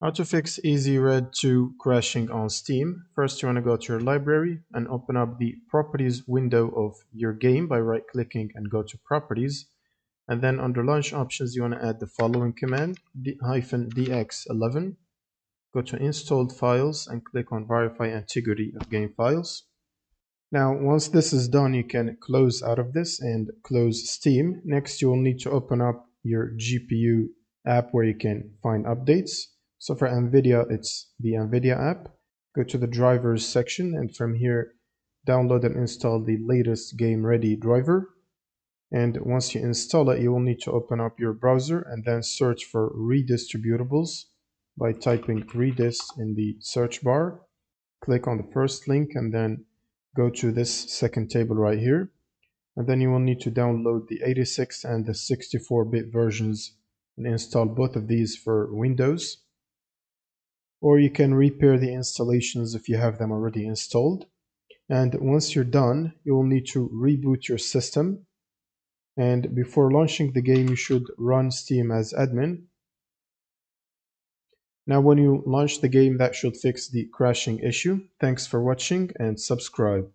How to fix Easy Red 2 crashing on Steam. First, you want to go to your library and open up the Properties window of your game by right-clicking and go to Properties. And then under Launch Options, you want to add the following command, -dx11. Go to Installed Files and click on Verify Integrity of Game Files. Now, once this is done, you can close out of this and close Steam. Next, you will need to open up your GPU app where you can find updates. So for NVIDIA, it's the NVIDIA app. Go to the drivers section, and from here, download and install the latest Game Ready driver. And once you install it, you will need to open up your browser and then search for redistributables by typing redist in the search bar. Click on the first link and then go to this second table right here. And then you will need to download the 86 and the 64-bit versions and install both of these for Windows. Or you can repair the installations if you have them already installed. And once you're done, you will need to reboot your system. And before launching the game, you should run Steam as admin. Now when you launch the game, that should fix the crashing issue. Thanks for watching and subscribe.